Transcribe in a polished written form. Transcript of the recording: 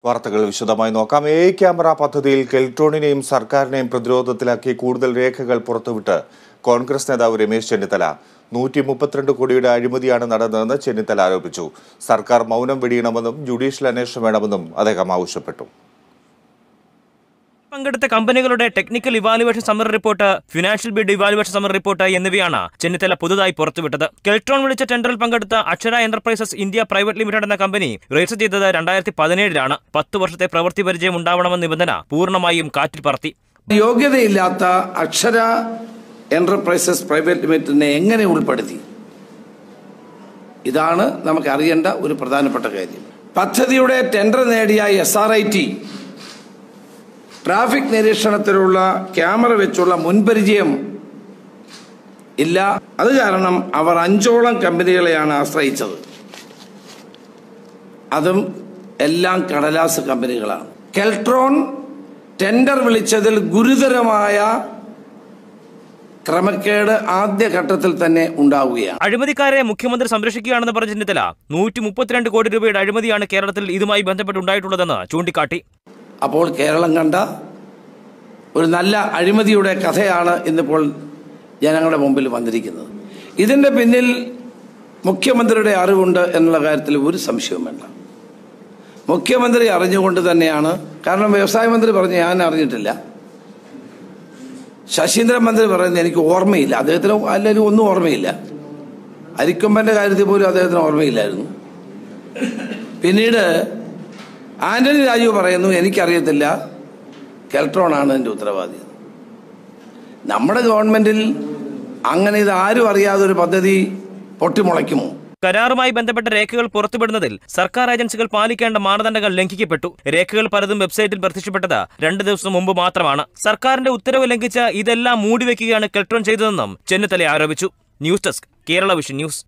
വാർത്തകൾ വിശദമായി നോക്കാം. AI ക്യാമറ പദ്ധതിയിൽ കെൽട്രോണിനെയും സർക്കാരിനെയും പ്രതിരോധത്തിലാക്കി കൂടുതൽ രേഖകൾ പുറത്തുവിട്ട് കോൺഗ്രസ് നേതാവ് രമേശ് ചെന്നിത്തല 132 കോടിയുടെ അഴിമതിയാണ് നടന്നതെന്ന് ചെന്നിത്തല ആരോപിച്ചു. സർക്കാർ മൗനം വെടിയണമെന്നും ജുഡീഷ്യൽ അന്വേഷണം വേണമെന്നും അദ്ദേഹം ആവശ്യപ്പെട്ടു. പങ്കെടുത്ത കമ്പനികളുടെ technical evaluation summary report, financial bid evaluation summary report എന്നിവയാണ് ചെന്നിത്തല പുതുതായി പുറത്തുവിട്ടത്. കെൽട്രോൺ വിളിച്ച ടെൻഡറിൽ പങ്കെടുത്ത അക്ഷര എന്റർപ്രൈസസ് ഇന്ത്യ പ്രൈവറ്റ് ലിമിറ്റഡ് എന്ന കമ്പനി രജിസ്റ്റർ ചെയ്തത് 2017 10 വർഷത്തെ പ്രവൃത്തി പരിചയം ഉണ്ടാവണമെന്ന നിബന്ധന പൂർണ്ണമായും കാറ്റിൽ പറത്തി. യോഗ്യതയില്ലാത്ത അക്ഷര എന്റർപ്രൈസസ് പ്രൈവറ്റ് ലിമിറ്റഡിനെ എങ്ങനെ ഉൾപ്പെടുത്തി? ഇതാണ് നമുക്ക് അറിയേണ്ട ഒരു പ്രധാനപ്പെട്ട കാര്യം. പദ്ധതിയുടെ ടെൻഡർ നേടിയ SRIT ട്രാഫിക് നിരീക്ഷണത്തിലുള്ള ക്യാമറ വെച്ചുള്ള മുൻപരിചയം ഇല്ല. അത് കാരണം അവർ 5ഓളം കമ്പനികളെയാണ് ആശ്രയിച്ചത്. അതും എല്ലാം കടലാസ് കമ്പനികളാണ്. കെൽട്രോൺ ടെൻഡർ വിളിച്ചതിൽ ഗുരുതരമായ ക്രമക്കേട് ആദ്യഘട്ടത്തിൽ തന്നെ ഉണ്ടാവുകയാണ്. അഴിമതിക്കാരെ മുഖ്യമന്ത്രി സംരക്ഷിക്കുകയാണെന്ന് പറഞ്ഞ ചെന്നിത്തല 132 കോടി രൂപയുടെ അഴിമതിയാണ് കേരളത്തിൽ ഇതുമായി ബന്ധപ്പെട്ടുണ്ടായിട്ടുള്ളതെന്ന് ചൂണ്ടിക്കാട്ടി. അപ്പോൾ കേരളം കണ്ട ഒരു നല്ല അഴിമതിയുടെ കഥയാണ് ഇന്നിപ്പോൾ ജനങ്ങളുടെ മുമ്പിൽ വന്നിരിക്കുന്നത്. ഇതിൻ്റെ പിന്നിൽ മുഖ്യമന്ത്രിയുടെ അറിവുണ്ട് എന്നുള്ള കാര്യത്തിൽ ഒരു സംശയവും വേണ്ട. മുഖ്യമന്ത്രി അറിഞ്ഞുകൊണ്ട് തന്നെയാണ്. കാരണം വ്യവസായ മന്ത്രി പറഞ്ഞ് ഞാൻ അറിഞ്ഞിട്ടില്ല, ശശീന്ദ്രൻ മന്ത്രി പറയുന്നത് എനിക്ക് ഓർമ്മയില്ല, അദ്ദേഹത്തിന് അല്ലെങ്കിൽ ഒന്നും ഓർമ്മയില്ല. അരിക്കൊമ്പൻ്റെ കാര്യത്തിൽ പോലും അദ്ദേഹത്തിന് ഓർമ്മയില്ലായിരുന്നു. പിന്നീട് ആന്റണി രാജു പറയുന്നു എനിക്കറിയത്തില്ല, കെൽട്രോണാണ് എൻ്റെ ഉത്തരവാദി. നമ്മുടെ ഗവൺമെന്റിൽ അങ്ങനെ ഇത് ആരും അറിയാതെ ഒരു പദ്ധതി പൊട്ടിമുളയ്ക്കുമോ? കരാറുമായി ബന്ധപ്പെട്ട രേഖകൾ പുറത്തുവിടുന്നതിൽ സർക്കാർ ഏജൻസികൾ പാലിക്കേണ്ട മാനദണ്ഡങ്ങൾ ലംഘിക്കപ്പെട്ടു. രേഖകൾ പലതും വെബ്സൈറ്റിൽ പ്രത്യക്ഷപ്പെട്ടത് 2 ദിവസം മുമ്പ് മാത്രമാണ്. സർക്കാരിന്റെ ഉത്തരവ് ലംഘിച്ച് ഇതെല്ലാം മൂടിവെക്കുകയാണ് കെൽട്രോൺ ചെയ്തതെന്നും ചെന്നിത്തല ആരോപിച്ചു. News desk, Kerala vision news.